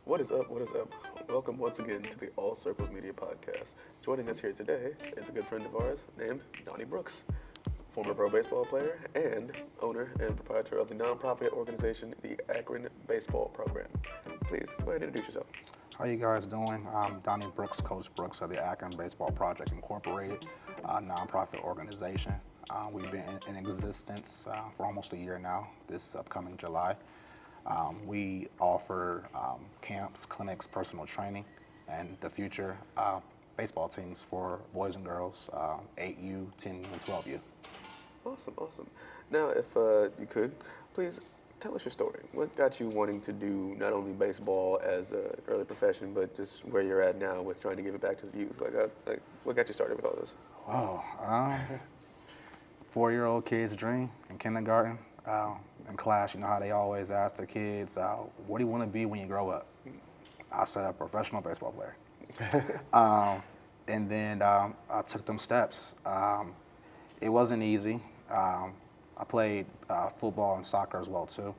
What is up? What is up? Welcome once again to the All Circles Media Podcast. Joining us here today is a good friend of ours named Donny Brooks, former pro baseball player and owner and proprietor of the nonprofit organization, the Akron Baseball Program. Please go ahead and introduce yourself. How you guys doing? I'm Donny Brooks, Coach Brooks of the Akron Baseball Project Incorporated, a nonprofit organization. We've been in existence for almost a year now, this upcoming July. We offer camps, clinics, personal training, and the future baseball teams for boys and girls, 8U, 10U, and 12U. Awesome. Now, if you could, please tell us your story. What got you wanting to do not only baseball as an early profession, but just where you're at now with trying to give it back to the youth? Like what got you started with all this? Wow, 4-year-old kid's dream in kindergarten. In class, you know how they always ask the kids, what do you want to be when you grow up? I said a professional baseball player. And then I took them steps. It wasn't easy. I played football and soccer as well too,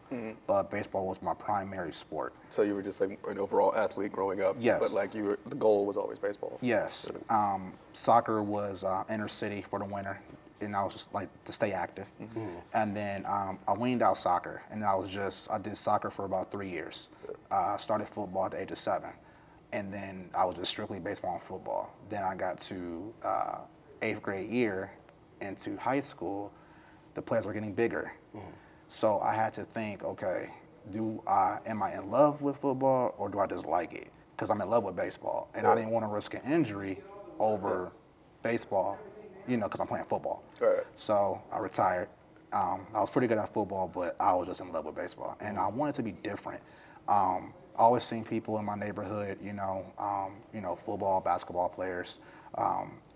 but baseball was my primary sport. So you were just like an overall athlete growing up, yes. But like the goal was always baseball. Yes. Soccer was inner city for the winter, and I was just like to stay active. And then I weaned out soccer, and I did soccer for about 3 years. I started football at the age of 7, and then I was just strictly baseball and football. Then I got to 8th grade year into high school. The players were getting bigger. So I had to think, okay, am I in love with football or do I just like it? Because I'm in love with baseball, and I didn't want to risk an injury over baseball, because I'm playing football. Right. So I retired. I was pretty good at football, but I was just in love with baseball, and I wanted to be different. I always seen people in my neighborhood, football, basketball players,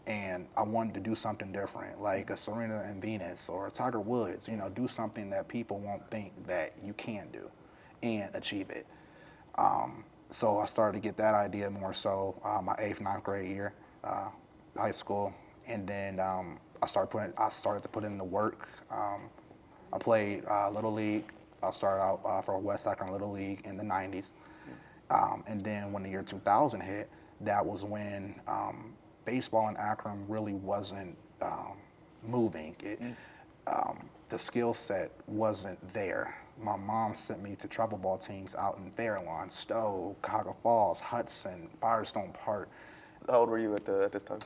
and I wanted to do something different, like a Serena and Venus or a Tiger Woods, do something that people won't think that you can do and achieve it. So I started to get that idea more so my 8th, 9th grade year, high school, and then I started to put in the work. I played Little League. I started out for West Akron Little League in the 90s. And then when the year 2000 hit, that was when baseball in Akron really wasn't moving. The skill set wasn't there. My mom sent me to travel ball teams out in Fairlawn, Stowe, Cuyahoga Falls, Hudson, Firestone Park. How old were you at this time?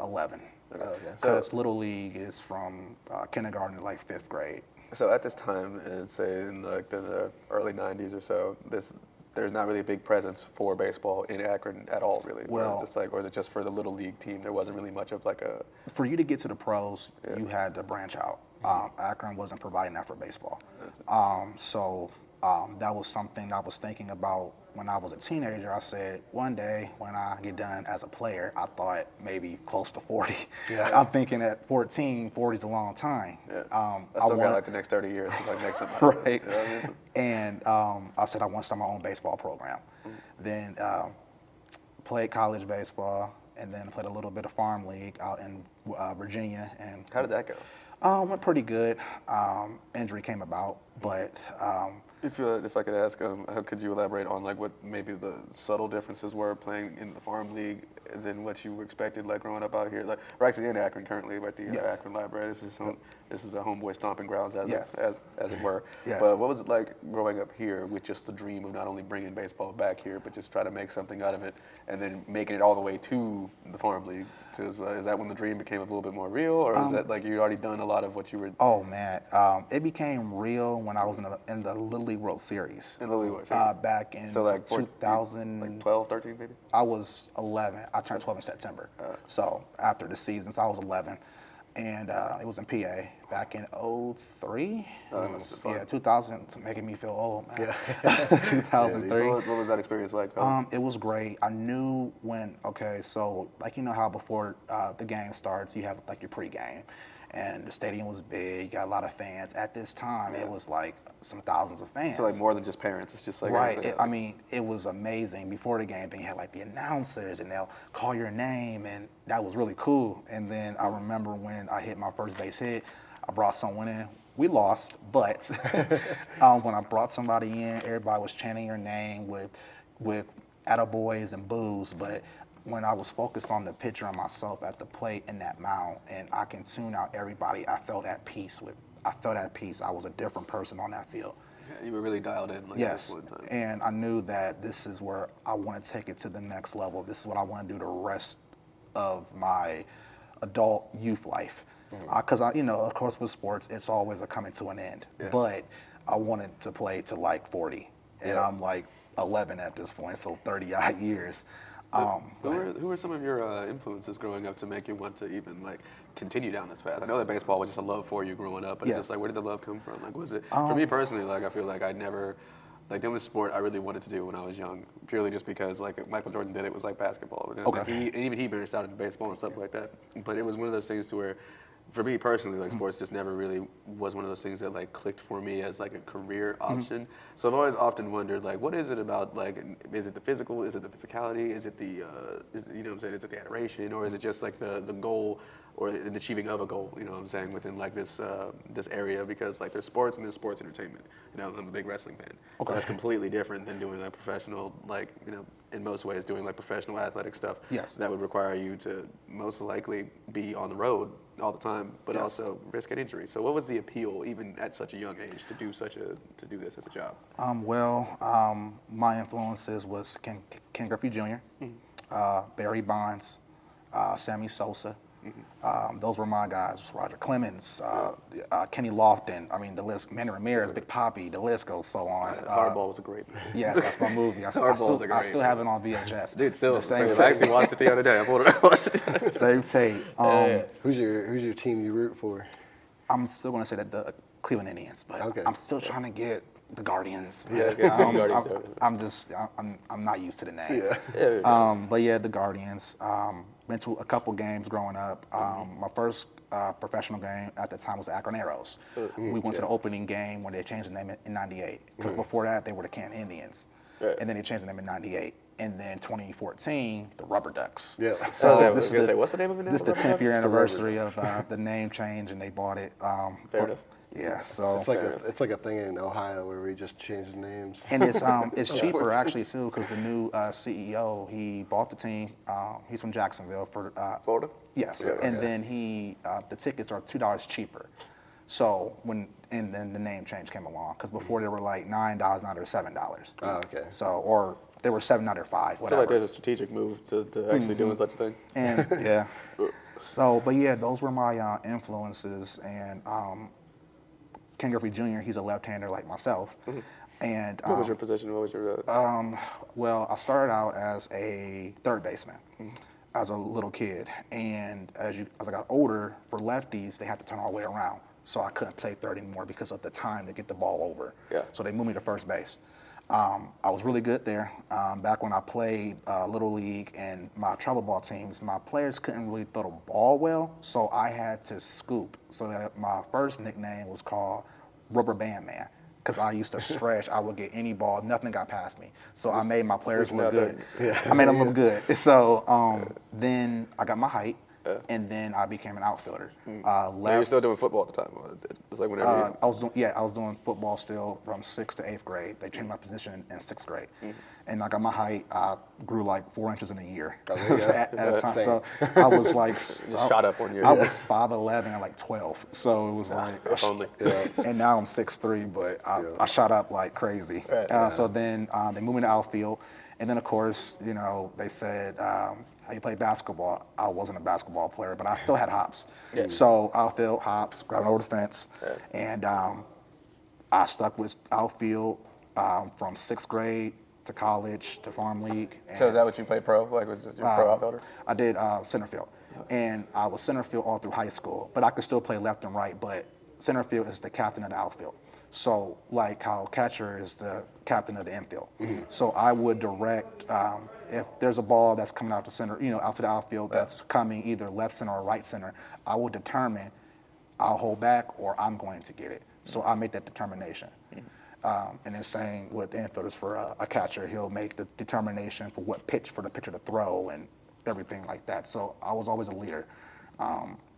11. Okay. Because Little League is from kindergarten to like 5th grade. So at this time, and say in like the early 90s or so, there's not really a big presence for baseball in Akron at all, really. Well, or is it just for the Little League team? There wasn't really much of like a... For you to get to the pros, you had to branch out. Akron wasn't providing that for baseball. So that was something I was thinking about when I was a teenager. I said, one day when I get done as a player, I thought maybe close to 40. Yeah. I'm thinking at 40 is a long time. Yeah. I still got like the next 30 years to like make something out of this. You know what I mean? And I said I want to start my own baseball program. Then played college baseball, and then played a little bit of farm league out in Virginia. And how did that go? Went pretty good. Injury came about, but if I could ask, how could you elaborate on like what maybe the subtle differences were playing in the farm league than what you expected like growing up out here? Like we're actually in Akron currently, at the Akron Library. This is a homeboy stomping grounds as it were. Yes. But what was it like growing up here with just the dream of not only bringing baseball back here, but just try to make something out of it, and then making it all the way to the farm league? Is that when the dream became a little bit more real, or is that like you'd already done a lot of what you were? Oh man, it became real when I was in the Little League World Series. In the Little League World Series. Back in 2000. Like 12, 13 maybe? I was 11. I turned 12 in September. So after the season, so I was 11. And it was in PA back in 03. Yeah, 2000, making me feel old, man. Yeah. 2003. What was that experience like? It was great. I knew so like how before the game starts, you have like your pregame. And the stadium was big, you got a lot of fans. At this time, it was like some thousands of fans. So like more than just parents, it's just like... Right, it was amazing. Before the game, then you had like the announcers, and they'll call your name, and that was really cool. And then I remember when I hit my first base hit, I brought someone in We lost, but when I brought somebody in, everybody was chanting your name with attaboys and boos. But when I was focused on the pitcher and myself at the plate in that mound, and I can tune out everybody, I felt at peace. I was a different person on that field. Yeah, you were really dialed in. Like, yes, and I knew that this is where I want to take it to the next level. This is what I want to do the rest of my adult youth life. Because of course, with sports, it's always a coming to an end. Yeah. But I wanted to play to like 40, and I'm like 11 at this point, so 30-odd years. So who were some of your influences growing up to make you want to even like continue down this path? I know that baseball was just a love for you growing up, but it's just like, where did the love come from? Like, was it for me personally? Like, I feel like I never. Like, the only sport I really wanted to do when I was young, purely just because, like, Michael Jordan did it, was like basketball. And okay. Even he branched out into baseball and stuff like that. But it was one of those things to where, for me personally, like, sports just never really was one of those things that, like, clicked for me as, like, a career option. So I've always often wondered, like, what is it about, like, is it the physical? Is it the physicality? Is it the, you know what I'm saying, is it the adoration? Or is it just, like, the goal or the achieving of a goal, you know what I'm saying, within, like, this this area? Because, like, there's sports and there's sports entertainment. You know, I'm a big wrestling fan. Okay. That's completely different than doing, like, professional, like, you know, in most ways, doing, like, professional athletic stuff. Yes. That would require you to most likely be on the road all the time, but also risk an injury. So what was the appeal, even at such a young age, to do this as a job? My influences was Ken Griffey Jr., Barry Bonds, Sammy Sosa. Those were my guys. Roger Clemens, Kenny Lofton. I mean, the list. Manny Ramirez, Big Papi. The list goes so on. Hardball was a great movie. Yes, that's my movie. I still have it on VHS. Dude, still. I actually watched it the other day. I pulled it out. Watched it. Same tape. Who's your team you root for? I'm still going to say that the Cleveland Indians, but I'm still trying to get the Guardians. Yeah, Guardians. I'm not used to the name. Yeah. But yeah, the Guardians. Been to a couple games growing up. My first professional game at the time was the Akron Arrows. We went to the opening game when they changed the name in '98. Because before that, they were the Canton Indians. Right. And then they changed the name in '98. And then 2014, the Rubber Ducks. Yeah. So I was going to say, what's the name of it now? This is the 10th year anniversary of the name change, and they bought it. Fair enough. Yeah, so it's like a thing in Ohio where we just change the names. And it's cheaper actually too, because the new CEO, he bought the team. He's from Jacksonville for Florida. Yes, and then the tickets are $2 cheaper. So and then the name change came along, because before they were like $9, now they're $7. Oh, okay. So or they were $7, now they're $5. Whatever. So like there's a strategic move to actually doing such a thing. And yeah, so but yeah, those were my influences. And Ken Griffey Jr., he's a left-hander like myself. And what was your position? What was your? Well, I started out as a third baseman as a little kid, and as I got older, for lefties, they had to turn all the way around, so I couldn't play third anymore because of the time to get the ball over. Yeah. So they moved me to first base. I was really good there. Back when I played Little League and my travel ball teams, my players couldn't really throw the ball well, so I had to scoop. So that my first nickname was called Rubber Band Man, because I used to stretch. I would get any ball, nothing got past me. So I made my players look good. I made them look good. So then I got my height. And then I became an outfielder. You were still doing football at the time? It was like whenever I was doing football still from 6th to 8th grade. They changed my position in 6th grade. And I got my height. I grew like 4 inches in a year at a time. So I was like, just shot up 1 year. I was 5'11" at like 12. So it was like, only. And now I'm 6'3", but I shot up like crazy. So then they moved me to outfield. And then, of course, you know, they said, how you play basketball? I wasn't a basketball player, but I still had hops. So outfield, hops, grabbing over the fence. And I stuck with outfield from 6th grade to college to farm league. And so is that what you played pro? Like, was your pro outfielder? I did center field. And I was center field all through high school, but I could still play left and right, but center field is the captain of the outfield. So like how catcher is the captain of the infield. So I would direct, if there's a ball that's coming out to center, you know, out to the outfield that's coming either left center or right center, I would determine I'll hold back or I'm going to get it. So I make that determination. And then same with infielders for a catcher, he'll make the determination for what pitch for the pitcher to throw and everything like that. So I was always a leader.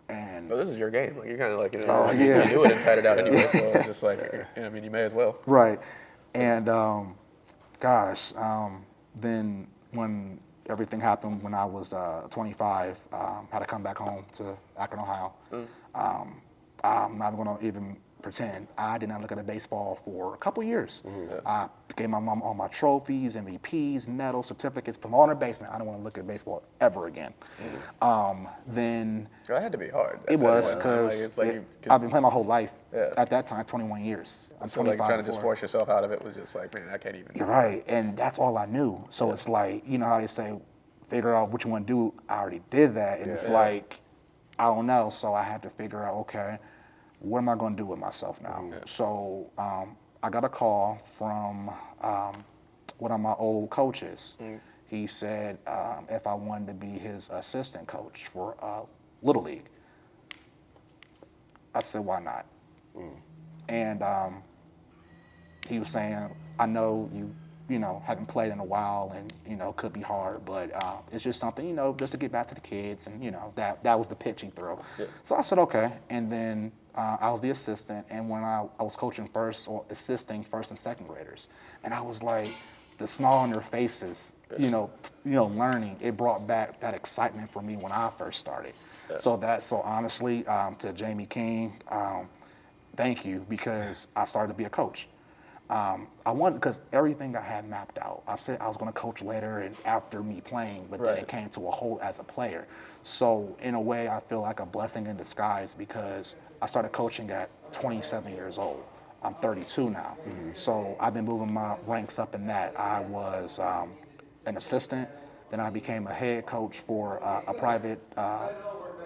And Well, this is your game. Like, you're kind of like, yeah. you knew it inside and out anyway. So it's just like, I mean, you may as well. right. And then when everything happened when I was 25, had to come back home to Akron, Ohio. I'm not going to even pretend I did not look at a baseball for a couple years. I gave my mom all my trophies, MVPs, medals, certificates, put them all in her basement. I don't want to look at baseball ever again. Then That had to be hard. it was because I've been playing my whole life. Yeah. At that time, 21 years. I'm so like 25 trying to just before. force yourself out of it was just like, man, I can't even. You're right, and that's all I knew. So it's like, you know how they say, figure out what you want to do. I already did that, and it's like, I don't know. So I had to figure out, okay, what am I going to do with myself now? So I got a call from one of my old coaches. He said if I wanted to be his assistant coach for Little League. I said, why not? And he was saying, I know you know, haven't played in a while and, you know, could be hard, but it's just something, you know, just to get back to the kids. And, you know, that was the pitch he threw. Yeah. So I said, okay. And then I was the assistant. And when I was coaching first or assisting first and second graders, and I was like, the smile on their faces, you know, learning, it brought back that excitement for me when I first started. Yeah. So honestly, to Jamie King, thank you, because I started to be a coach. I wanted, because everything I had mapped out. I said I was going to coach later and after me playing, but then it came to a halt as a player. So in a way, I feel like a blessing in disguise because I started coaching at 27 years old. I'm 32 now. So I've been moving my ranks up in that. I was an assistant, then I became a head coach for a private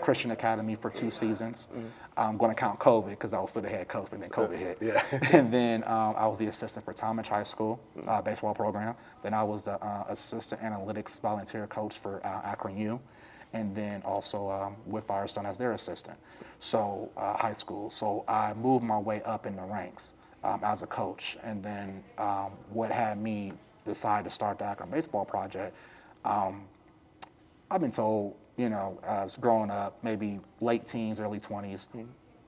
Christian academy for 2 seasons. I'm going to count COVID because I was still the head coach, and then COVID hit. Yeah. And then I was the assistant for Talmadge High School baseball program. Then I was the assistant analytics volunteer coach for Akron U, and then also with Firestone as their assistant. So high school. So I moved my way up in the ranks as a coach, and then what had me decide to start the Akron Baseball Project. I've been told, you know, as growing up, maybe late teens, early 20s,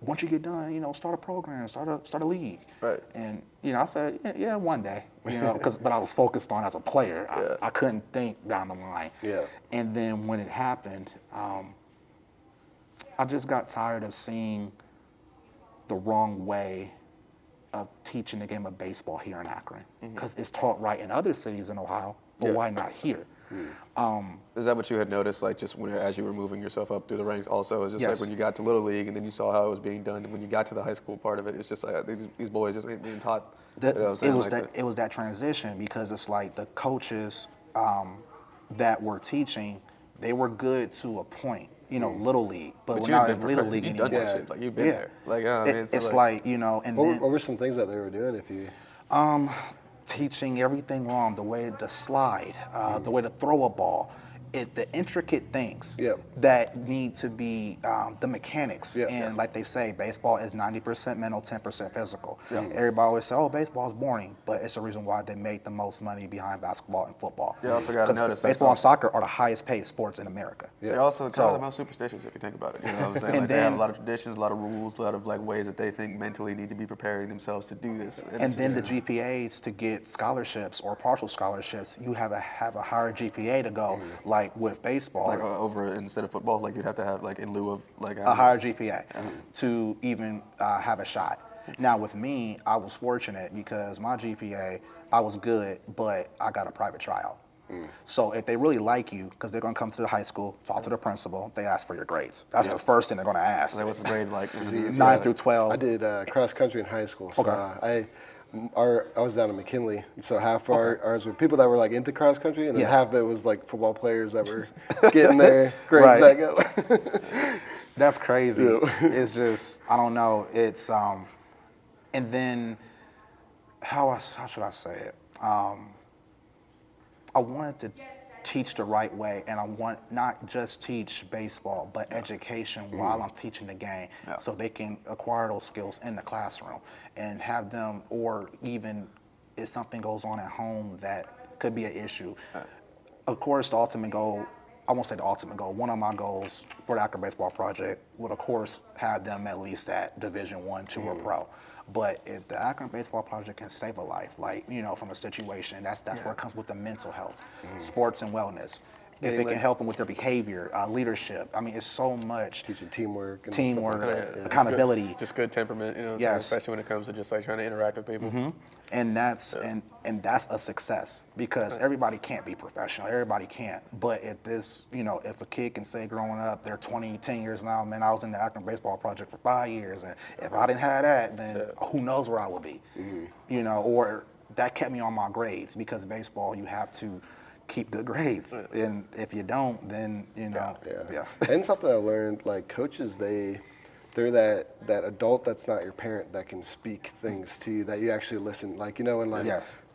once you get done, you know, start a program, start a league. Right. And, you know, I said, yeah, one day, you know, but I was focused on as a player. I couldn't think down the line. Yeah. And then when it happened, I just got tired of seeing the wrong way of teaching the game of baseball here in Akron. Because it's taught right in other cities in Ohio, but why not here? Is that what you had noticed, like just as you were moving yourself up through the ranks also? It's just like when you got to Little League and then you saw how it was being done, and when you got to the high school part of it, it's just like these boys just ain't being taught. It was that transition, because it's like the coaches that were teaching, they were good to a point, you know, Little League, but we're not in Little League anymore. You've done that shit, like you've been there. Like, it's like, you know, and what were some things that they were doing if you? Teaching everything wrong, the way to slide, the way to throw a ball, the intricate things that need to be the mechanics. And like they say, baseball is 90% mental, 10% physical. Everybody always say, oh, baseball is boring, but it's the reason why they make the most money behind basketball and football. You also got to notice baseball and soccer are the highest paid sports in America. They're also kind of the most superstitious if you think about it. You know what I'm saying? Like they have a lot of traditions, a lot of rules, a lot of like ways that they think mentally need to be preparing themselves to do this. And then the GPAs to get scholarships or partial scholarships, you have a higher GPA to go. Like with baseball, like over instead of football, like you'd have to have like in lieu of like a higher GPA to even have a shot. Now with me, I was fortunate because my GPA, I was good, but I got a private tryout. So if they really like you, because they're going to come to the high school, talk to the principal, they ask for your grades. That's the first thing they're going to ask. Like, what's the grades like? 9 through 12. I did cross country in high school. So I was down in McKinley, so half ours were people that were like into cross country, and then half of it was like football players that were getting their grades back up. That's crazy. It's just, I don't know. It's and then how should I say it? I wanted to teach the right way, and I want not just teach baseball, but education while I'm teaching the game, so they can acquire those skills in the classroom and have them, or even if something goes on at home that could be an issue. Of course, the ultimate goal I won't say the ultimate goal. One of my goals for the Akron Baseball Project would, of course, have them at least at Division I, II, or Pro. But if the Akron Baseball Project can save a life, like, you know, from a situation, that's where it comes with the mental health, sports and wellness. If it can help them with their behavior, leadership. I mean, it's so much. Teaching teamwork, Accountability. Just good temperament, you know, Yes. especially when it comes to just like trying to interact with people. And that's and that's a success, because everybody can't be professional. Everybody can't. But if this, you know, if a kid can say growing up, they're 10 years now, man, I was in the Akron Baseball Project for 5 years, and if I didn't have that, then who knows where I would be, you know, or that kept me on my grades, because baseball, you have to keep good grades, and if you don't, then, you know, And something I learned, like coaches, they're that adult that's not your parent that can speak things to you that you actually listen. Like, you know, and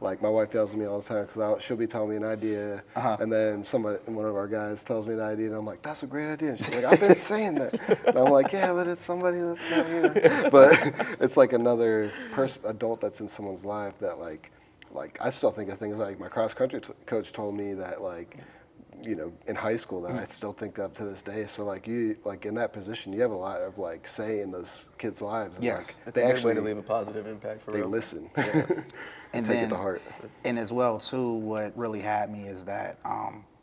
like my wife yells at me all the time because she'll be telling me an idea, and then one of our guys tells me an idea, and I'm like, that's a great idea. And she's like, I've been saying that. And I'm like, yeah, but it's somebody that's not, you know. But it's like another adult that's in someone's life that like I still think of things like my cross country coach told me that, like, you know, in high school that I still think of to this day. So like you, like in that position, you have a lot of like say in those kids' lives. And Yes, like, It's they a good actually way to leave a positive impact for they real. listen and take then, it to heart. And as well too, what really had me is that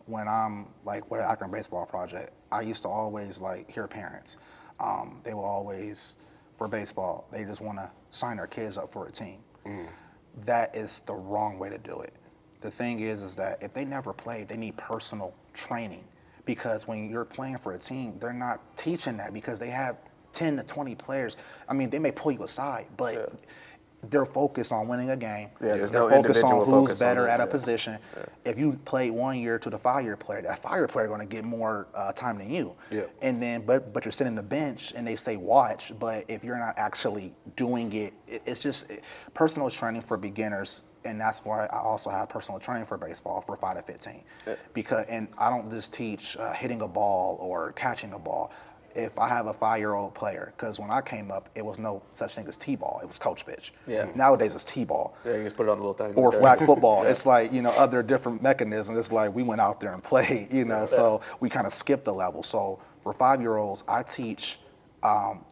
when I'm like with the Akron Baseball Project, I used to always like hear parents. They will always, for baseball, they just want to sign their kids up for a team. That is the wrong way to do it. The thing is that if they never played, they need personal training, because when you're playing for a team, they're not teaching that, because they have 10 to 20 players. I mean, they may pull you aside, but they're focused on winning a game. There's They're no focused on individual who's focus on better it, at a position. If you play 1 year to the 5-year player, that 5-year player going to get more time than you. And then, but you're sitting on the bench and they say watch, but if you're not actually doing it, it's just personal training for beginners. And that's why I also have personal training for baseball for 5 to 15. Because, and I don't just teach hitting a ball or catching a ball. If I have a 5-year-old player, because when I came up, it was no such thing as T-ball. It was coach pitch. Nowadays, it's T-ball. You just put it on the little thing. Or flag football. It's like, you know, other different mechanisms. It's like we went out there and played, you know, so we kind of skipped a level. So for 5-year-olds, I teach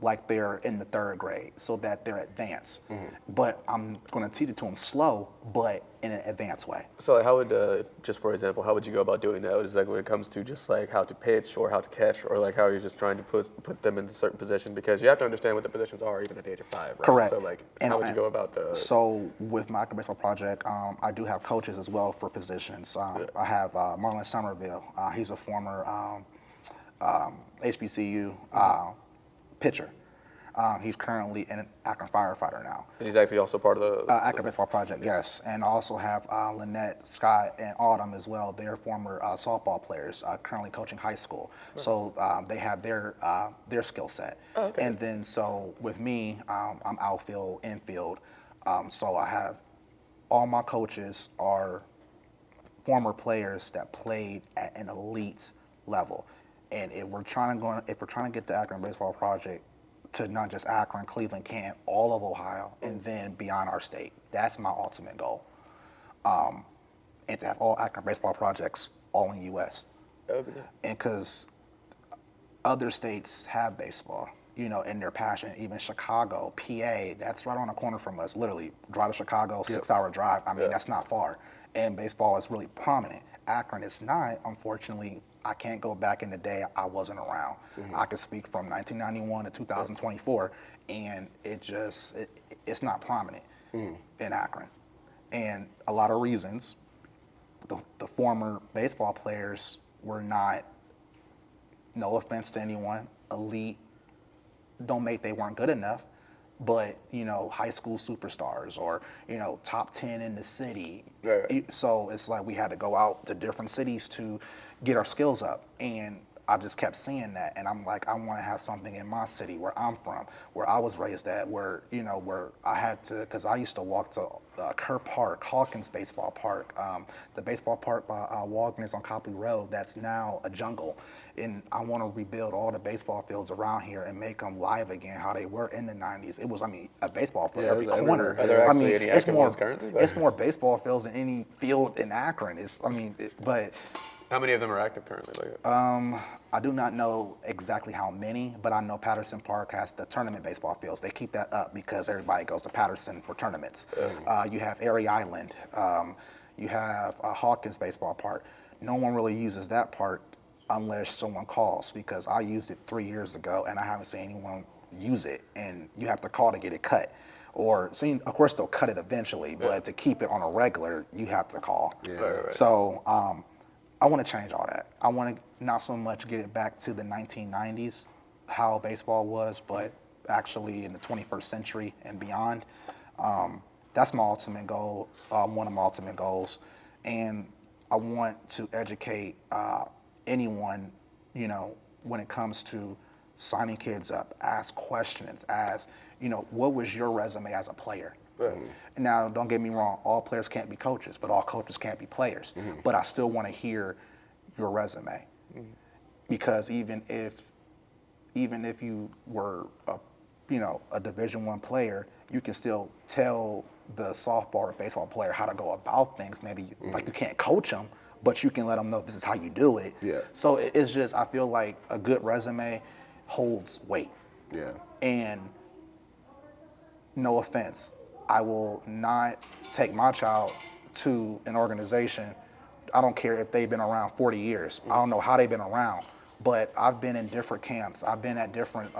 like they're in the 3rd grade, so that they're advanced. But I'm going to teach it to them slow, but in an advanced way. So like, how would, just for example, how would you go about doing that? Is like when it comes to just like how to pitch or how to catch, or like how you're just trying to put them into certain position, because you have to understand what the positions are even at the age of 5, right? Correct. So like, how would you go about the? So with my Akron Baseball Project, I do have coaches as well for positions. I have Marlon Somerville. He's a former HBCU pitcher. He's currently an Akron firefighter now. And he's actually also part of the Akron Baseball Project, yes. And I also have Lynette, Scott, and Autumn as well. They're former softball players, currently coaching high school. So they have their skill set. And then so with me, I'm outfield, infield. So I have all my coaches are former players that played at an elite level. And if we're trying to get the Akron Baseball Project to not just Akron, Cleveland, Canton, all of Ohio, and then beyond our state, that's my ultimate goal. And to have all Akron Baseball Projects all in the U.S. And because other states have baseball, you know, in their passion. Even Chicago, PA, that's right on the corner from us. Literally, drive to Chicago, 6-hour drive. I mean, that's not far. And baseball is really prominent. Akron is not, unfortunately. I can't go back in the day. I wasn't around. I could speak from 1991 to 2024, and it's not prominent in Akron. And a lot of reasons, the former baseball players were not, no offense to anyone, elite, they weren't good enough, but, you know, high school superstars or, you know, top 10 in the city. So it's like we had to go out to different cities to get our skills up. And I just kept seeing that. And I'm like, I want to have something in my city where I'm from, where I was raised at, where, you know, where I had to, because I used to walk to Kerr Park, Hawkins Baseball Park, the baseball park by Walgreens on Copley Road, that's now a jungle. And I want to rebuild all the baseball fields around here and make them live again, how they were in the 90s. It was, I mean, a baseball field every corner. Are there actually any Akron ones currently? It's more baseball fields than any field in Akron. But How many of them are active currently? I do not know exactly how many, but I know Patterson Park has the tournament baseball fields. They keep that up because everybody goes to Patterson for tournaments. You have Erie Island. You have Hawkins Baseball Park. No one really uses that park unless someone calls, because I used it 3 years ago and I haven't seen anyone use it, and you have to call to get it cut. Or, of course, they'll cut it eventually, but to keep it on a regular, you have to call. Yeah. Right. So I want to change all that. I want to not so much get it back to the 1990s, how baseball was, but actually in the 21st century and beyond. That's my ultimate goal, one of my ultimate goals. And I want to educate anyone, when it comes to signing kids up, ask questions, what was your resume as a player? Right. Now, don't get me wrong, all players can't be coaches, but all coaches can't be players. But I still want to hear your resume, because even if you were a Division I player, you can still tell the softball or baseball player how to go about things. Maybe like you can't coach them, but you can let them know this is how you do it. Yeah. So it's just, I feel like a good resume holds weight. Yeah. And no offense, I will not take my child to an organization. I don't care if they've been around 40 years. I don't know how they've been around, but I've been in different camps. I've been at different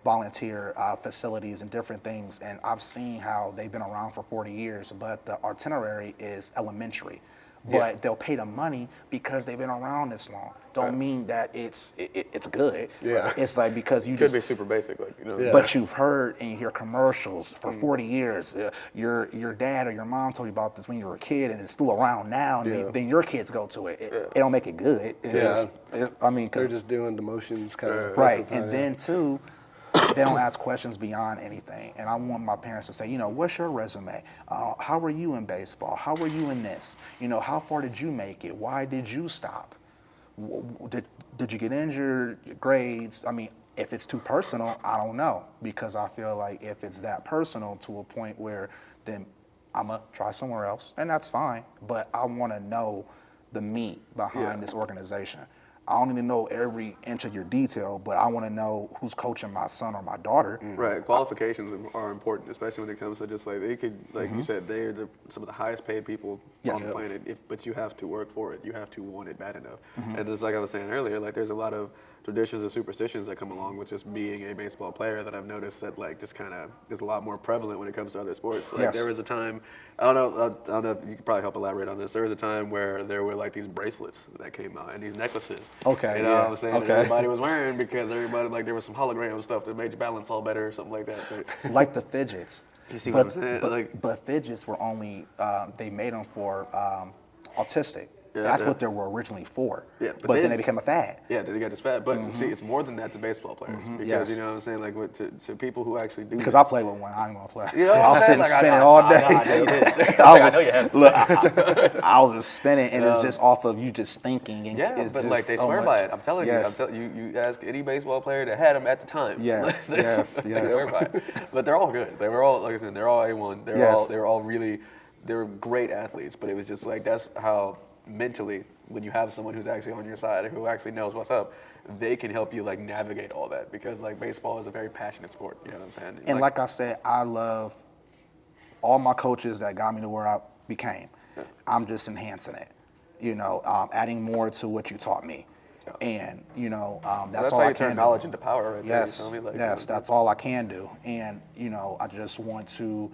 volunteer facilities and different things, and I've seen how they've been around for 40 years, but the itinerary is elementary. But they'll pay the money because they've been around this long. Don't mean that it's good. Yeah. It's like because you Could be super basic, Yeah. But you've heard and you hear commercials for 40 years. Your dad or your mom told you about this when you were a kid, and it's still around now. And then your kids go to it. It don't make it good. They're just doing the motions kind of. Right, and then too, they don't ask questions beyond anything. And I want my parents to say, what's your resume? How were you in baseball? How were you in this? How far did you make it? Why did you stop? Did you get injured? Your grades? I mean, if it's too personal, I don't know, because I feel like if it's that personal to a point where then I'm going to try somewhere else, and that's fine. But I want to know the meat behind this organization. I don't need to know every inch of your detail, but I want to know who's coaching my son or my daughter. Right. Qualifications are important, especially when it comes to just like they could, like you said, they're some of the highest paid people on the planet. But you have to work for it. You have to want it bad enough. And just like I was saying earlier, like there's a lot of traditions and superstitions that come along with just being a baseball player that I've noticed that like just kind of is a lot more prevalent when it comes to other sports. Like there was a time, I don't know, you could probably help elaborate on this. There was a time where there were like these bracelets that came out and these necklaces. Okay. You know what I'm saying? That everybody was wearing because everybody, like there was some hologram stuff that made your balance all better or something like that. But, Like the fidgets. you see what I'm saying? But fidgets were only, they made them for autistic. That's what they were originally for. Yeah, but then they became a fad. Yeah, then they got this fad. But see, it's more than that to baseball players. Because, you know what I'm saying? Like, to people who actually do Because this. I played with one. I ain't going to play. You know what I was I'm saying? sitting Like, spinning all day. I know you did. I know you had. Look, I was just spinning, and it's just off of you just thinking. And Yeah, it's but just like they so swear much. by it. I'm telling Yes. you. You ask any baseball player that had them at the time. Yes, They yes. swear by it. But they're all good. They were all, like I said, they're all A1. They were all really, they were great athletes. But it was just like that's how mentally, when you have someone who's actually on your side, who actually knows what's up, they can help you like navigate all that, because like baseball is a very passionate sport. You know what I'm saying? And like I said, I love all my coaches that got me to where I became. Yeah. I'm just enhancing it, adding more to what you taught me. Yeah. And, that's all how I you turn can knowledge do. into power right Yes, there. You feel me? Like, yes, that's all I can do. And, I just want to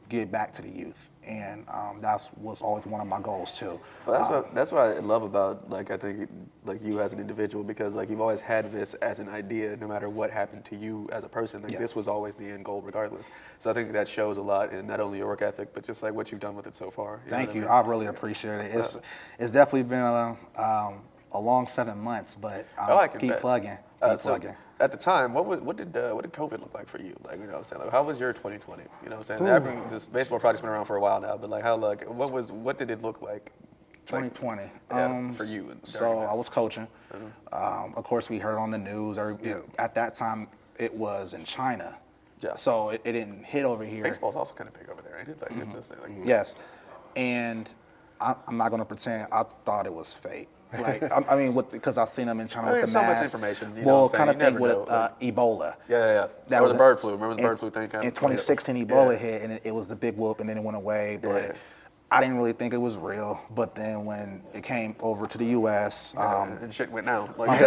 get back to the youth. And that's was always one of my goals too. Well, that's what I love about, like, I think, like you as an individual, because like you've always had this as an idea, no matter what happened to you as a person. Like this was always the end goal, regardless. So I think that shows a lot in not only your work ethic, but just like what you've done with it so far. Thank you. I really appreciate it. It's definitely been a long 7 months, but I can keep bet. plugging. So at the time, what did COVID look like for you? Like, you know what I'm saying? Like, how was your 2020? You know what I'm saying? Akron, this baseball project's been around for a while now, but like, what did it look like? 2020. For you. So I was coaching. Of course, we heard on the news. At that time, it was in China. Yeah. So it didn't hit over here. Baseball's also kind of big over there, ain't it? Like, Yes. And I'm not going to pretend I thought it was fake. Like, I mean, because I've seen them in China with the so much mask. information. You Well, know kind of you thing never with know, like- Ebola. Yeah. That Or was the bird flu. Remember the bird flu thing? In 2016, Ebola hit, and it was the big whoop, and then it went away. But I didn't really think it was real. But then when it came over to the U.S., and shit went down. Like,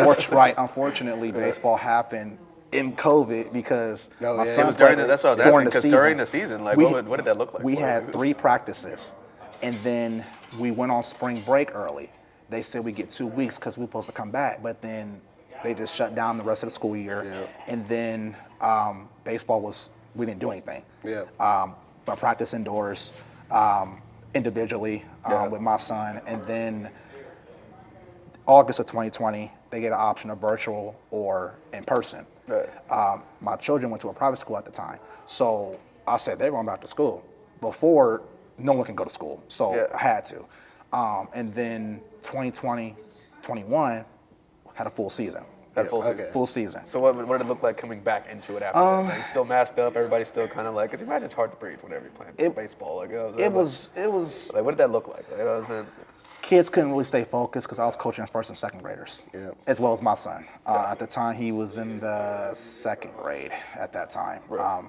unfortunately, baseball happened in COVID because my son it was during played that's what I was asking. Because during the season, like, what did that look like? We had 3 practices, and then we went on spring break early. They said we get 2 weeks because we were supposed to come back, but then they just shut down the rest of the school year. Yeah. And then baseball we didn't do anything. Yeah. But practice indoors, individually with my son. And then August of 2020, they get an option of virtual or in person. Right. My children went to a private school at the time. So I said, they're going back to school. Before, no one can go to school. So I had to. And then 2020, 21 had a full season. Full season. So what did it look like coming back into it after that? Like, still masked up, everybody's still kind of like, because imagine it's hard to breathe whenever you're playing baseball. Like, it was like, what did that look like? You know what I'm saying? Kids couldn't really stay focused because I was coaching first and second graders, as well as my son. At the time, he was in the 2nd grade at that time. Right.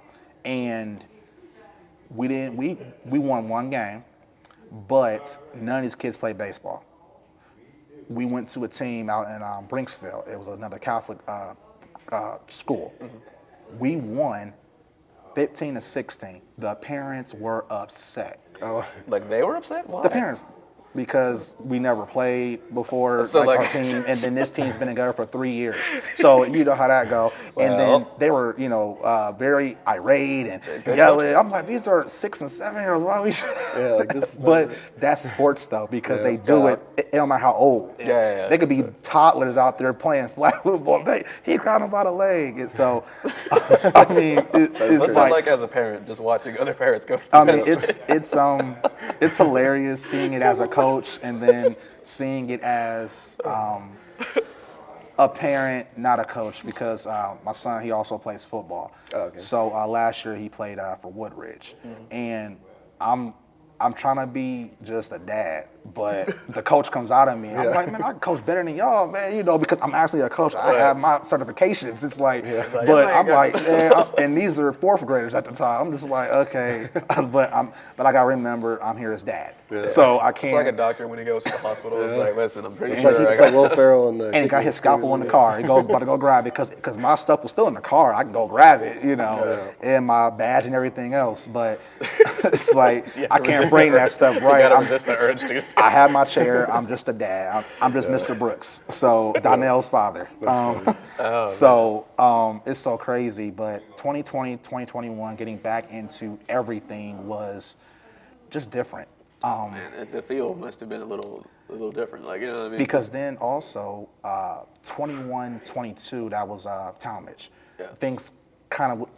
And we won 1 game, but none of these kids played baseball. We went to a team out in Brinksville. It was another Catholic school. Mm-hmm. We won 15-16. The parents were upset. Oh, like they were upset? Why? The parents. Because we never played before So, our team, and then this team's been together for 3 years. So you know how that go. And then they were, very irate and yelling. I'm like, these are 6 and 7 year olds. Why we? Like this. But that's sports though, because they do it. It don't matter how old. They could be toddlers out there playing flag football. He grabbed him by the leg, and so I mean, it's what's that like as a parent, just watching other parents go? I mean, it's hilarious seeing it as a coach. And then seeing it as a parent, not a coach, because my son, he also plays football. Oh, okay. So last year he played for Woodridge, and I'm trying to be just a dad, but the coach comes out of me. I'm like, man, I can coach better than y'all, man, because I'm actually a coach. I have my certifications. It's like, but I'm like, man, and these are 4th graders at the time. I'm just like, okay, but I gotta remember I'm here as dad, so I can't. It's like a doctor when he goes to the hospital. It's like, listen, I'm pretty It's sure. like Will Ferrell in the. And he got his scalpel in the car. He about to go grab it because my stuff was still in the car. I can go grab it, and my badge and everything else. But it's like I can't bring that stuff right. You gotta resist the urge to. I have my chair. I'm just a dad. I'm just Mr. Brooks. So Donnell's father. It's so crazy. But 2020, 2021, getting back into everything was just different. Man, the field must have been a little different, like, you know what I mean? Because then also 21, 22, that was Talmadge.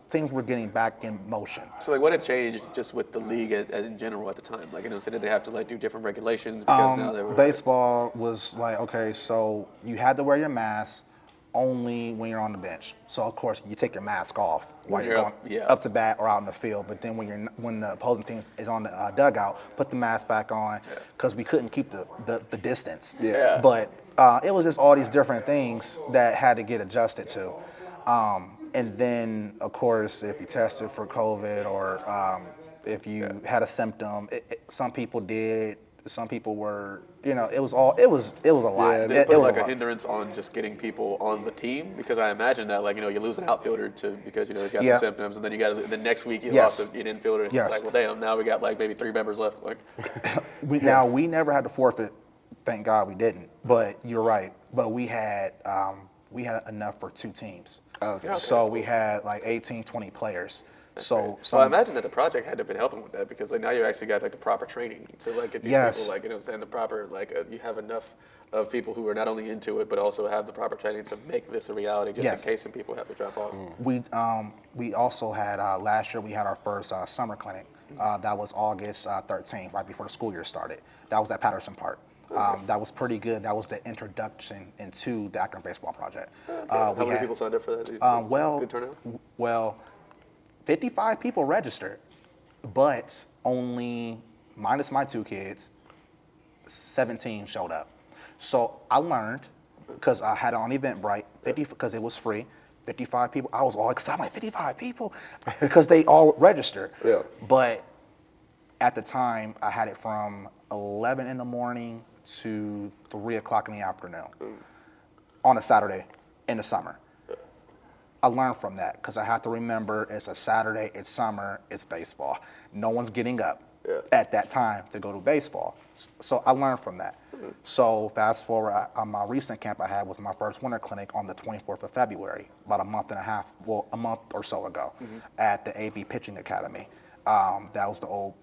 Things were getting back in motion. So, like, what had changed just with the league as in general at the time? Like, so did they have to, like, do different regulations because now they were... Baseball was like, okay, so you had to wear your mask only when you're on the bench. So, of course, you take your mask off while you're going up to bat or out in the field. But then when the opposing team is on the dugout, put the mask back on because we couldn't keep the distance. Yeah. But it was just all these different things that had to get adjusted to. And then, of course, if you tested for COVID or if you had a symptom, some people did. Some people were, it was a lot. They put like a lot. hindrance on just getting people on the team because I imagine that, like, you lose an outfielder because he's got some symptoms, and then you got the next week you lost an infielder. It's like, well, damn, now we got like maybe 3 members left. Like, Now we never had to forfeit. Thank God we didn't. But you're right. But we had enough for 2 teams. Okay. So we had like 18, 20 players. So I imagine that the project had to have been helping with that because like now you actually got like the proper training to like get these people like and the proper like you have enough of people who are not only into it but also have the proper training to make this a reality just in case some people have to drop off. We also had last year we had our first summer clinic. That was August 13th, right before the school year started. That was at Patterson Park. That was pretty good. That was the introduction into the Akron Baseball Project. How many people signed up for that? Good turnout? Well, 55 people registered, but only, minus my 2 kids, 17 showed up. So I learned, because I had it on Eventbrite, because it was free, 55 people. I was all excited, I'm like 55 people, because they all registered. Yeah. But at the time, I had it from 11 in the morning to 3 o'clock in the afternoon on a Saturday in the summer. I learned from that because I have to remember it's a Saturday, it's summer, it's baseball. No one's getting up at that time to go to baseball. So I learned from that. So fast forward, my recent camp I had was my first winter clinic on the 24th of February, about a month or so ago, at the AB Pitching Academy. That was the old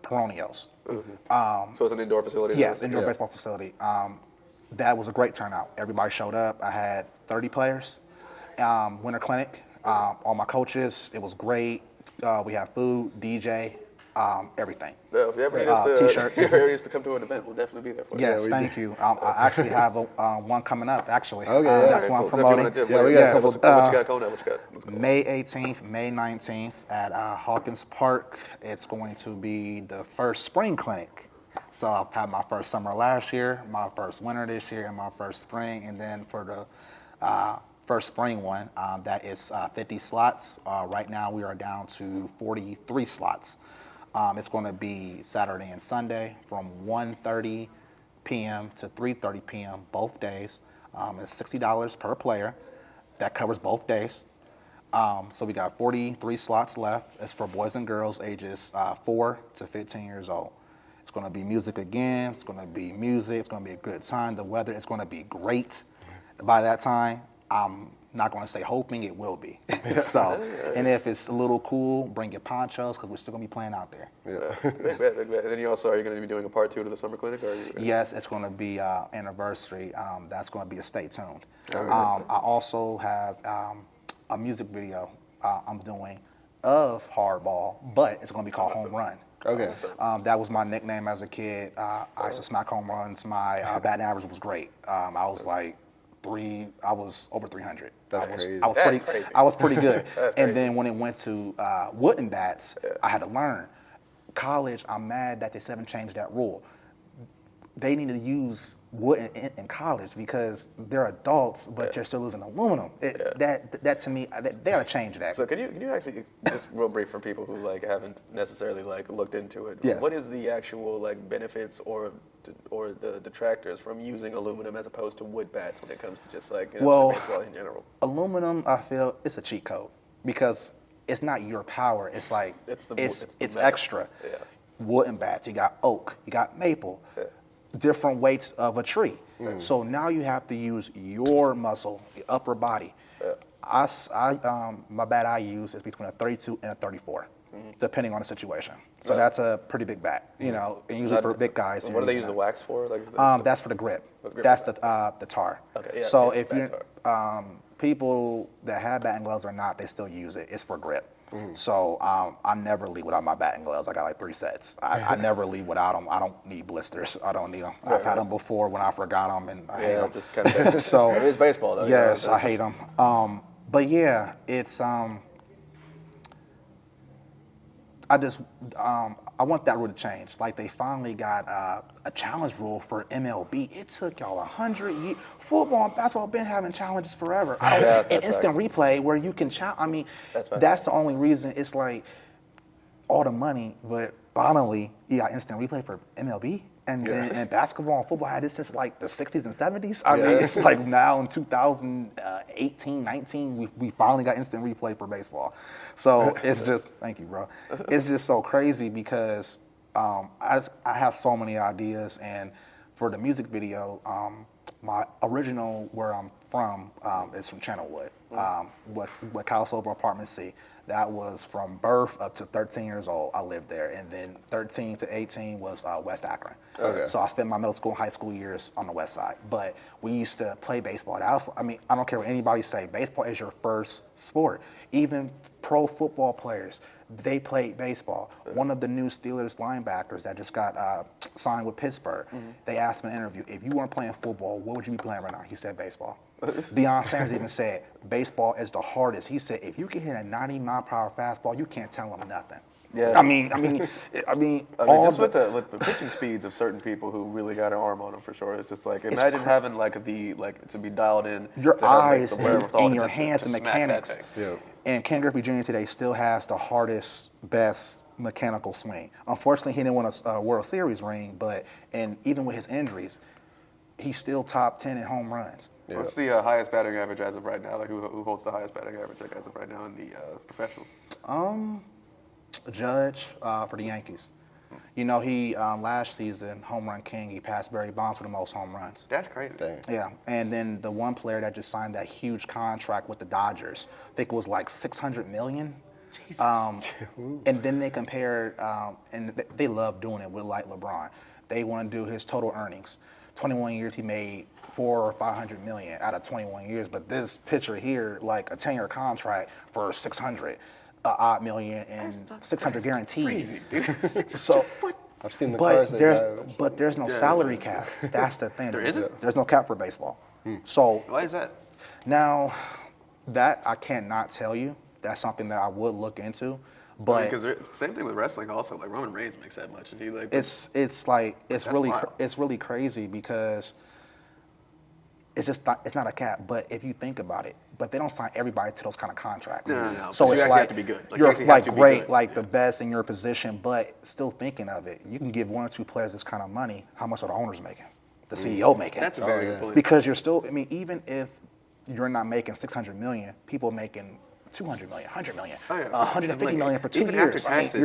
Peronios. So it's an indoor facility? Yes, indoor baseball facility. That was a great turnout. Everybody showed up. I had 30 players. Winter clinic, all my coaches, it was great. We had food, DJ, everything. Yeah, if you ever T-shirts. If you ever used to come to an event, we'll definitely be there for you. Yes, thank you. I actually have one coming up, actually. Okay, that's what I'm promoting. Yeah, we got a couple. What you got going on? What you got? May 18th, May 19th at Hawkins Park. It's going to be the first spring clinic. So I've had my first summer last year, my first winter this year, and my first spring. And then for the first spring one, that is 50 slots. Right now we are down to 43 slots. It's going to be Saturday and Sunday from 1:30 p.m. to 3:30 p.m. both days. It's $60 per player. That covers both days. So we got 43 slots left. It's for boys and girls ages 4 to 15 years old. It's going to be music again. It's going to be music. It's going to be a good time. The weather is going to be great by that time. I'm not going to say hoping, it will be. So, and if it's a little cool, bring your ponchos because we're still going to be playing out there. Yeah. Big bet. And then you also, are you going to be doing a part 2 to the summer clinic? Or are you... Yes, it's going to be anniversary. That's going to be a stay tuned. I also have a music video I'm doing of hardball, but it's going to be called Home Run. Okay. That was my nickname as a kid. I used to smack home runs. My batting average was great. I was like I was over 300. That's crazy. I was pretty good. That's and crazy. then when it went to wooden bats, I had to learn. College, I'm mad that they haven't changed that rule. They need to use wood in college because they're adults, but you're still using aluminum. That to me, they gotta change that. So can you actually, just real brief for people who like haven't necessarily like looked into it, Yes. what is the actual like benefits or the detractors from using aluminum as opposed to wood bats when it comes to just like baseball in general? Aluminum, I feel, it's a cheat code because it's not your power. It's like It's metal. extra. Yeah. Wooden bats, you got oak, you got maple. Yeah. Different weights of a tree. So now you have to use your muscle, your upper body. My bat I use is between a 32 and a 34, depending on the situation. So that's a pretty big bat, you know, and usually for big guys. What do they use the wax for? Like, That's for the grip. grip. That's the tar. Okay, yeah, So yeah, if bat you people that have batting gloves or not, they still use it. It's for grip. So I never leave without my batting gloves. I got like 3 sets. I never leave without them. I don't need blisters. I don't need them. I've had them before when I forgot them, and I hate them. just kind of. So it is baseball, though. yes, I hate them. But yeah, it's I want that rule to change. Like they finally got a challenge rule for MLB. It took y'all 100 years. Football and basketball been having challenges forever. And instant replay where you can challenge. I mean, that's the only reason. It's like all the money, but finally you got instant replay for MLB. And basketball and football had this since like the 60s and 70s. I mean, it's like now in 2018, 19, we finally got instant replay for baseball. So it's just, thank you, bro. It's just so crazy because I have so many ideas. And for the music video, my original where I'm from is from Channelwood, what Calisover Apartment C. That was from birth up to 13 years old. I lived there. And then 13 to 18 was West Akron. Okay. So I spent my middle school and high school years on the west side. But we used to play baseball. I mean, I don't care what anybody say. Baseball is your first sport. Even pro football players, they played baseball. One of the new Steelers linebackers that just got signed with Pittsburgh, they asked him in an interview, if you weren't playing football, what would you be playing right now? He said baseball. Deion Sanders even said, baseball is the hardest. He said, if you can hit a 90-mile-per-hour fastball, you can't tell him nothing. Yeah. I mean, just with the pitching speeds of certain people who really got an arm on them for sure. It's just like imagine having to be dialed in. Your to have, like, eyes the wherewithal and to your just- hands to and smack that mechanics. thing. Yeah. And Ken Griffey Jr. today still has the hardest, best mechanical swing. Unfortunately, he didn't win a World Series ring, and even with his injuries, he's still top 10 in home runs. Yeah. What's the highest batting average as of right now? Like who holds the highest batting average like, as of right now in the professionals? Judge for the Yankees. You know, he last season, home run king, he passed Barry Bonds for the most home runs. That's crazy. Dang. Yeah, and then the one player that just signed that huge contract with the Dodgers, I think it was like $600 million. Jesus. And then they compared, and they love doing it with like LeBron. They want to do his total earnings. 21 years, he made $400 or $500 million out of 21 years. But this pitcher here, like a 10-year contract for $600 odd million and $600 guaranteed. Crazy, dude. So, I've seen the cars they drive. but there's no salary cap. That's the thing. There isn't? There's no cap for baseball. So Why is that? now, that I cannot tell you. That's something that I would look into. But Because same thing with wrestling also. Like Roman Reigns makes that much, and he like it's really crazy because it's not a cap. But if you think about it, but they don't sign everybody to those kind of contracts. No. So But it's you actually like have to be good. Like, you you're actually have like to be great, good. like the best in your position. But still thinking of it, you can give one or two players this kind of money. How much are the owners making? The CEO making? That's a very yeah. good point. Because you're still. I mean, even if you're not making $600 million, people making $200 million, $100 million, $150 million for 2 even years. After taxes, you're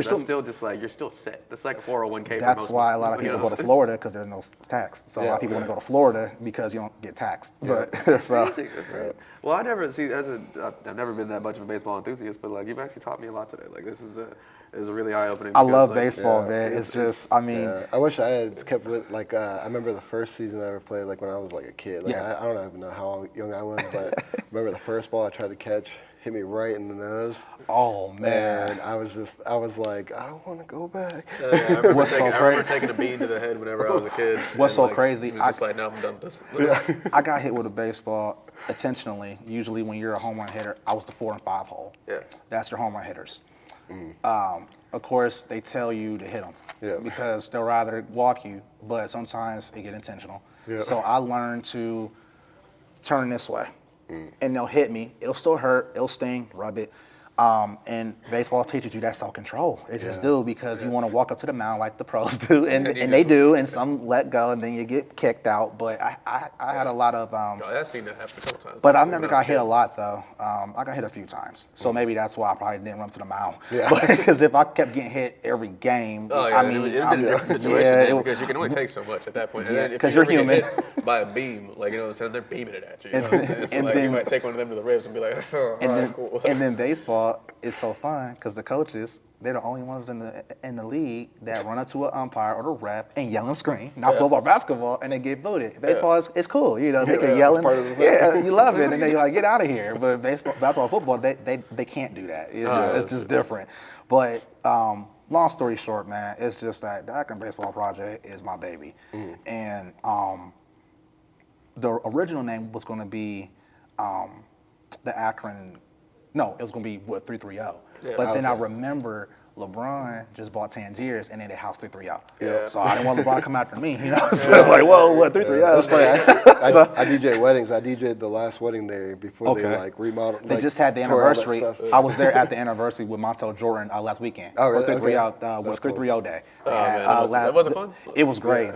you're still set. It's like a 401k. For That's most why a people, lot of you people know? go to Florida because there's no tax. So a lot of people want to go to Florida because you don't get taxed. But so, Crazy. That's great. Well, I've never been that much of a baseball enthusiast, but like you've actually taught me a lot today. Like this is a really eye opening. I love baseball, man. It's just, I mean, Yeah, I wish I had kept with like I remember the first season I ever played, like when I was like a kid. Like Yes. I don't even know how young I was, but I remember the first ball I tried to catch hit me right in the nose. oh man. And I was like, I don't want to go back. I remember What's so taking a bean to the head whenever I was a kid. What's and, so like, crazy, It was just like, no, I'm done with this. I got hit with a baseball intentionally. Usually when you're a home run hitter, I was the 4 and 5 hole. Yeah. That's your home run hitters. Of course, they tell you to hit them Yeah. because they'll rather walk you, but sometimes they get intentional. Yeah. So I learned to turn this way, and they'll hit me. It'll still hurt. It'll sting. Rub it. And baseball teaches you that self-control. It just do because you want to walk up to the mound like the pros do, and they do, and some let go, and then you get kicked out. But I had a lot of. I've seen that happen a couple times. But I've never got hit a lot though. I got hit a few times, so maybe that's why I probably didn't run to the mound. Yeah. Because if I kept getting hit every game, Oh yeah, I mean, it'd been a different situation yeah, then, because you can only take so much at that point. And Yeah, then if 'cause you you're ever get human. hit by a beam, like you know what I'm saying, they're beaming it at you. You know what I'm saying? It's and like you then- might take one of them to the ribs and be like, oh, all right, cool. and then baseball is so fun because the coaches, they're the only ones in the league that run up to an umpire or the ref and yell and scream. Not football, basketball, and they get booted. Baseball is it's cool, you know. They can yell it's part of the and you love it, and then you're like, get out of here. But basketball, football, they can't do that. It's just different. But long story short, man, it's just that the Akron Baseball Project is my baby, and the original name was going to be the Akron. No, it was going to be 330. But then I remember LeBron just bought Tangiers and then they house 330. Yeah. So I didn't want LeBron to come after me, you know. So like, whoa, what 330? That's funny. I DJ weddings. I DJ'd the last wedding there before they like remodeled. They like, just had the tore all that anniversary. stuff. I was there at the anniversary with Montel Jordan last weekend. Oh, really? For 330, Okay. was That's cool. 330 day. Oh, man, that wasn't fun? It was great.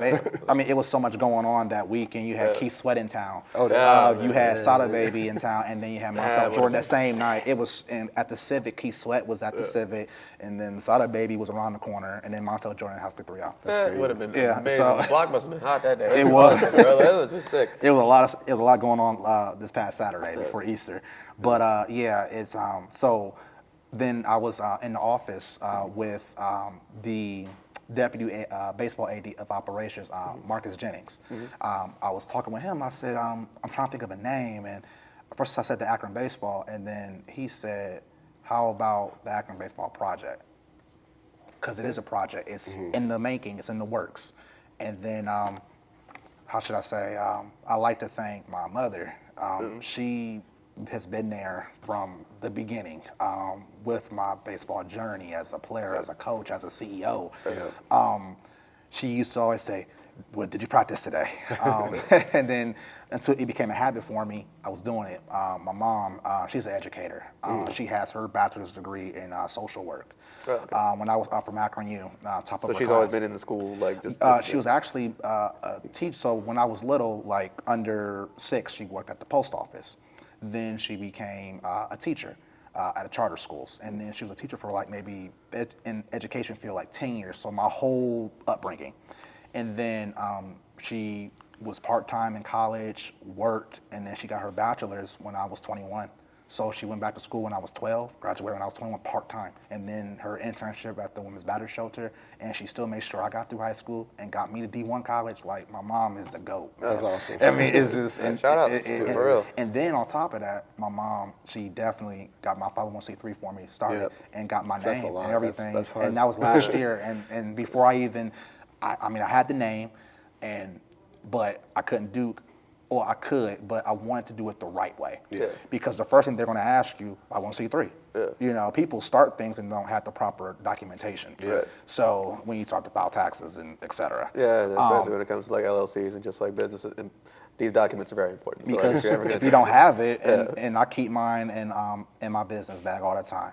I mean, it was so much going on that weekend. You had Keith Sweat in town. Oh, You had Sada Baby in town, and then you had Montel Jordan that same night. It was at the Civic. Keith Sweat was at the Civic, and then Sada Baby was around the corner, and then Montel Jordan house 330. That would have been Yeah, amazing. so- The block must have been hot that day. It was. Bro. That was just sick. It was a lot going on this past Saturday before Easter, but yeah, it's so. Then I was in the office with the deputy baseball AD of operations, Marcus Jennings. I was talking with him. I said, I'm trying to think of a name, and first I said the Akron Baseball, and then he said, how about the Akron Baseball Project? Because it is a project. It's in the making. It's in the works. And then, how should I say? I like to thank my mother. She has been there from the beginning with my baseball journey as a player, as a coach, as a CEO. She used to always say, "What did you practice today?" And then until it became a habit for me, I was doing it. My mom, she's an educator. She has her bachelor's degree in social work. When I was from Akron U, top of her So she's class. always been in the school, like just. She was actually a teacher. So when I was little, like under 6, she worked at the post office. Then she became a teacher at a charter schools, and then she was a teacher for like maybe in education field like 10 years. So my whole upbringing, and then she was part-time in college, worked, and then she got her bachelor's when I was 21. So she went back to school when I was 12, graduated when I was 21 part-time, and then her internship at the Women's Battery Shelter, and she still made sure I got through high school and got me to D1 college. Like, my mom is the GOAT. That's awesome. I mean, it's just... And shout out, for real. And then on top of that, my mom, she definitely got my 501c3 for me started and got my That's a name lot. and everything. That's hard. And that was last year, and before I even... I mean, I had the name, but I couldn't do... Or I could, but I wanted to do it the right way. Because the first thing they're going to ask you, I want to see 3. You know, people start things and don't have the proper documentation. So when you talk about taxes and et cetera. Especially when it comes to like LLCs and just like businesses, and these documents are very important. So Because like, if you don't have it, and I keep mine in my business bag all the time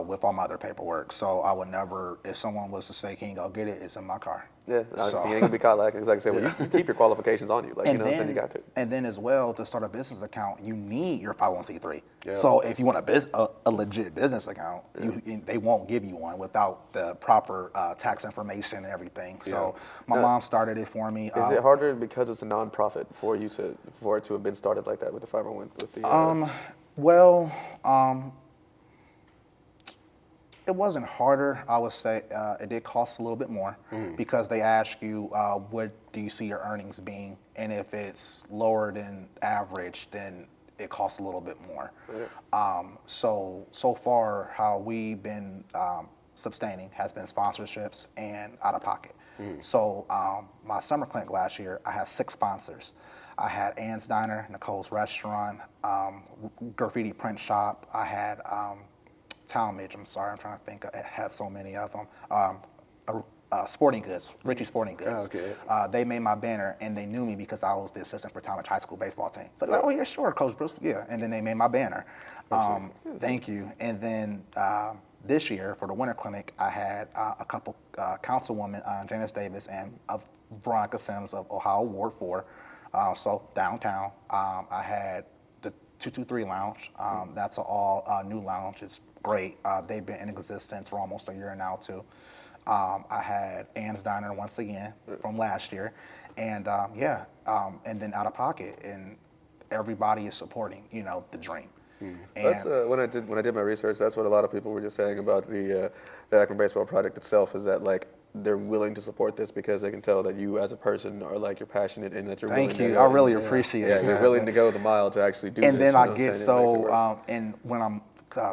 with all my other paperwork. So I would never, if someone was to say, "Can you go get it?" It's in my car. So. You ain't gonna be caught like I said. Well, you keep your qualifications on you, like And you know, what I'm then, saying, you got to. And then as well, to start a business account, you need your 501c3. So if you want a legit business account, they won't give you one without the proper tax information and everything. So my mom started it for me. Is it harder because it's a nonprofit for it to have been started like that with the 501 with the? It wasn't harder. I would say it did cost a little bit more because they ask you, what do you see your earnings being? And if it's lower than average, then it costs a little bit more. So far, how we've been sustaining has been sponsorships and out of pocket. So my summer clinic last year, I had 6 sponsors. I had Ann's Diner, Nicole's Restaurant, Graffiti Print Shop. I had Talmadge, I'm sorry, I'm trying to think. It had so many of them. Sporting Goods, Richie Sporting Goods. They made my banner, and they knew me because I was the assistant for Talmadge High School baseball team. So they're like, "Oh yeah, sure, Coach Brooks, yeah." And then they made my banner. Thank you. And then this year for the winter clinic, I had a couple councilwomen, Janice Davis and Veronica Sims of Ohio Ward 4. So downtown, I had the 223 Lounge. That's an all new lounge. It's great. They've been in existence for almost a year now too. I had Ann's Diner once again from last year, and and then out of pocket, and everybody is supporting, you know, the dream. That's when I did my research. That's what a lot of people were just saying about the Akron Baseball Project itself, is that like they're willing to support this because they can tell that you as a person are like you're passionate and that you're willing. Thank you. To, I really appreciate it. You're willing to go the mile to actually do and this. And then I get so and when I'm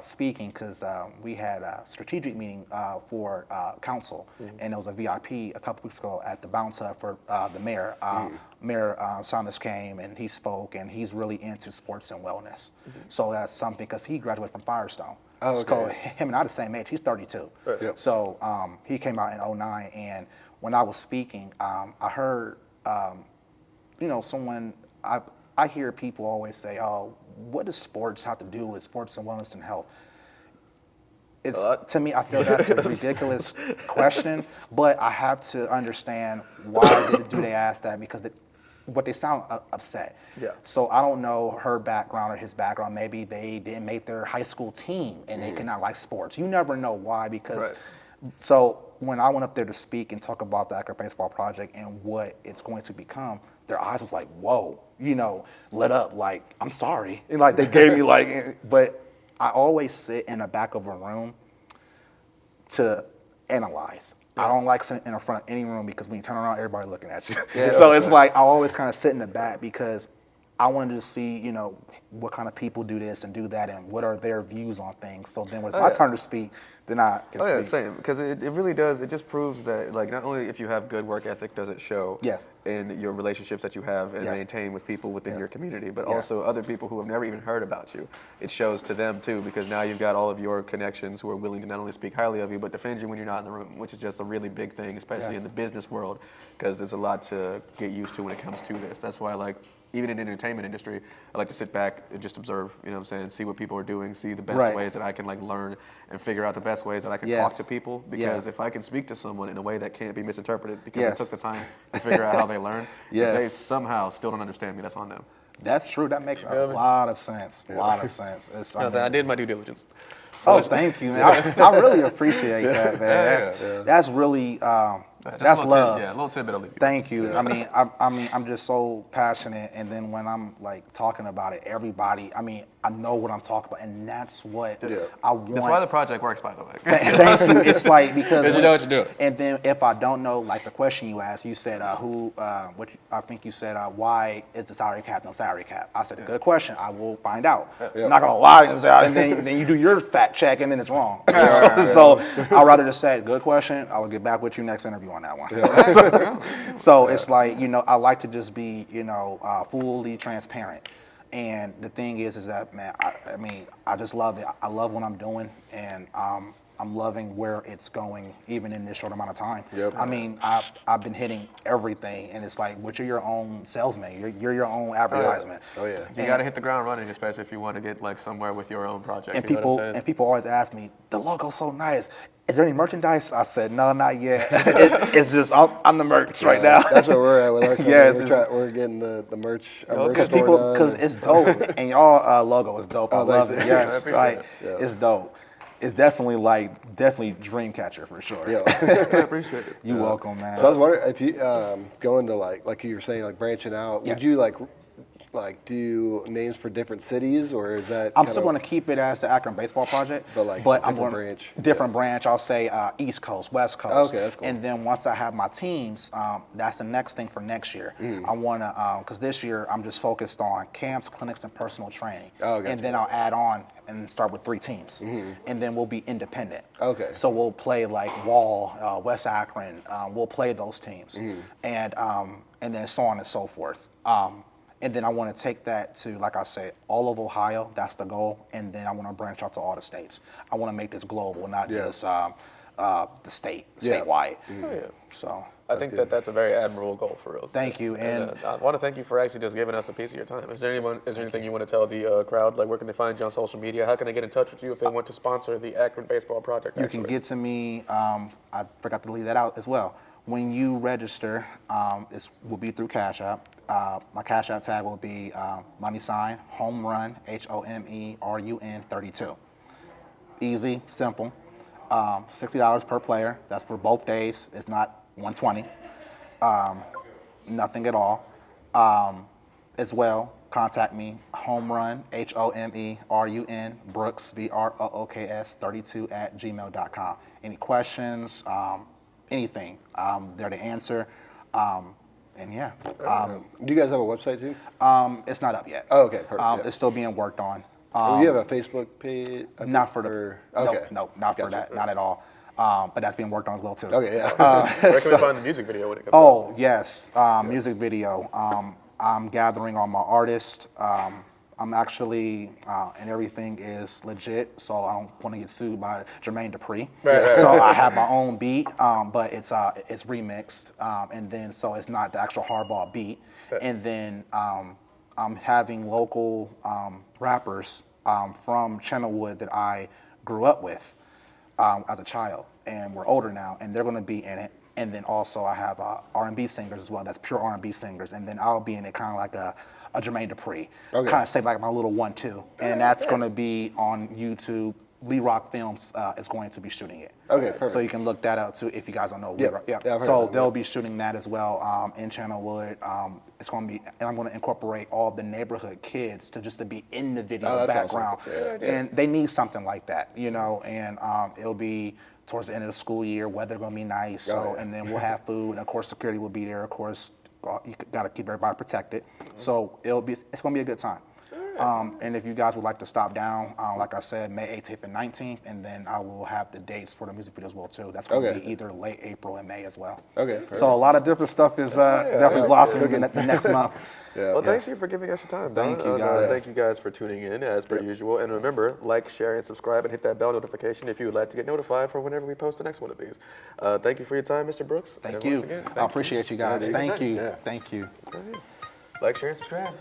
speaking, because we had a strategic meeting for council, and it was a VIP a couple weeks ago at the Bounce Hub for the mayor. Mayor Saunders came and he spoke, and he's really into sports and wellness. So that's something, because he graduated from Firestone. So him and I the same age. He's 32. So he came out in 2009, and when I was speaking, I heard, you know, someone, I hear people always say, "Oh, what does sports have to do with sports and wellness and health?" It's to me, I feel that's a ridiculous question, but I have to understand why do they ask that, because what they sound upset. So I don't know her background or his background. Maybe they didn't make their high school team and they cannot like sports. You never know why, because so when I went up there to speak and talk about the Akron Baseball Project and what it's going to become, their eyes was like, whoa, you know, lit up, like, I'm sorry. And like they gave me like, but I always sit in the back of a room to analyze. I don't like sitting in the front of any room, because when you turn around, everybody looking at you. So it's like I always kind of sit in the back, because I wanted to see, you know, what kind of people do this and do that, and what are their views on things. So then when it's my turn to speak, then I can speak. Yeah, same. Because it really does. It just proves that, like, not only if you have good work ethic does it show in your relationships that you have and maintain with people within your community, but also other people who have never even heard about you. It shows to them too, because now you've got all of your connections who are willing to not only speak highly of you, but defend you when you're not in the room, which is just a really big thing, especially in the business world, because there's a lot to get used to when it comes to this. That's why, like, even in the entertainment industry, I like to sit back and just observe, you know what I'm saying, see what people are doing, see the best ways that I can, like, learn and figure out the best ways that I can talk to people, because if I can speak to someone in a way that can't be misinterpreted, because I took the time to figure out how they learn, if they somehow still don't understand me, that's on them. That's true. That makes a lot of sense. A lot of sense. I did my due diligence. Oh, thank you, man. I really appreciate that, man. That's really that's love. A little tidbit of leave. Thank you. I mean, I'm just so passionate, and then when I'm like talking about it, everybody. I mean, I know what I'm talking about, and that's what I want. That's why the project works, by the way. Thank you. It's like because you know what you're doing. And then if I don't know, like the question you asked, you said I think you said why is the salary cap no salary cap? I said good question. I will find out. I'm not gonna lie and then you do your fact check and then it's wrong. So I'd rather just say good question. I will get back with you next interview on that one. So it's like, you know, I like to just be, you know, fully transparent. And the thing is that, man, I mean, I just love it. I love what I'm doing, and I'm loving where it's going, even in this short amount of time. I mean, I've been hitting everything, and it's like, you're your own salesman. You're your own advertisement. You got to hit the ground running, especially if you want to get like somewhere with your own project. And people always ask me, the logo's so nice. Is there any merchandise? I said, no, not yet. It's just, I'm the merch right now. That's where we're at with our company. We're getting the merch. Because it's dope, and y'all logo is dope. I love it. Yes, it's dope. It's definitely dream catcher for sure. I appreciate it. You're welcome, man. So I was wondering if you go into like you were saying, like branching out. Would you like do names for different cities, or is that? I'm still going to keep it as the Akron Baseball Project, but I'm going different branch. I'll say East Coast, West Coast. Okay, that's cool. And then once I have my teams, that's the next thing for next year. I want to, because this year I'm just focused on camps, clinics, and personal training. And then I'll add on and start with 3 teams, and then we'll be independent. So we'll play like Wall, West Akron. We'll play those teams, and then so on and so forth. And then I want to take that to, like I said, all of Ohio. That's the goal. And then I want to branch out to all the states. I want to make this global, not just the statewide. So I think that's a very admirable goal for real. Thank you. And I want to thank you for actually just giving us a piece of your time. Is there anything you want to tell the crowd? Like, where can they find you on social media? How can they get in touch with you if they want to sponsor the Akron Baseball Project? You can get to me. I forgot to leave that out as well. When you register, it will be through Cash App. My Cash App tag will be $ home run HOMERUN 32. Easy, simple. $60 per player. That's for both days. It's not $120. Nothing at all. As well, contact me. Home run HOMERUN Brooks BROOKS 32@gmail.com. Any questions? Anything, there to answer, and yeah. Do you guys have a website too? It's not up yet. Oh, okay, perfect. It's still being worked on. Do you have a Facebook page? Not for no, not for that, not at all. But that's being worked on as well too. Okay, yeah. Where can we find the music video when it comes out? Yes, music video. I'm gathering on my artist. I'm actually, and everything is legit, so I don't want to get sued by Jermaine Dupri. So I have my own beat, but it's remixed, and then so it's not the actual hardball beat. And then I'm having local rappers from Channelwood that I grew up with as a child, and we're older now, and they're going to be in it. And then also I have R&B singers as well. That's pure R&B singers, and then I'll be in it kind of like a Jermaine Dupri, kind of say like my little 1-2, and that's going to be on YouTube. Lee Rock Films is going to be shooting it. Okay, perfect. So you can look that up too if you guys don't know. Lee Rock. So they'll be shooting that as well in Channelwood. It's going to be, and I'm going to incorporate all the neighborhood kids to be in the video background, and they need something like that, you know. And it'll be towards the end of the school year. Weather going to be nice, and then we'll have food, and of course security will be there, of course. got to keep everybody protected. So it's going to be a good time. And if you guys would like to stop down, like I said, May 18th and 19th, and then I will have the dates for the music video as well too. That's going to be either late April and May as well. Okay. Perfect. So a lot of different stuff is definitely blossoming in the next month. Yeah. Well, thank you for giving us your time, Don. Thank you, guys. Thank you guys for tuning in as per usual. And remember, like, share, and subscribe, and hit that bell notification if you would like to get notified for whenever we post the next one of these. Thank you for your time, Mr. Brooks. Thank you. I appreciate you guys. Thank you. Yeah. Thank you. Like, share, and subscribe.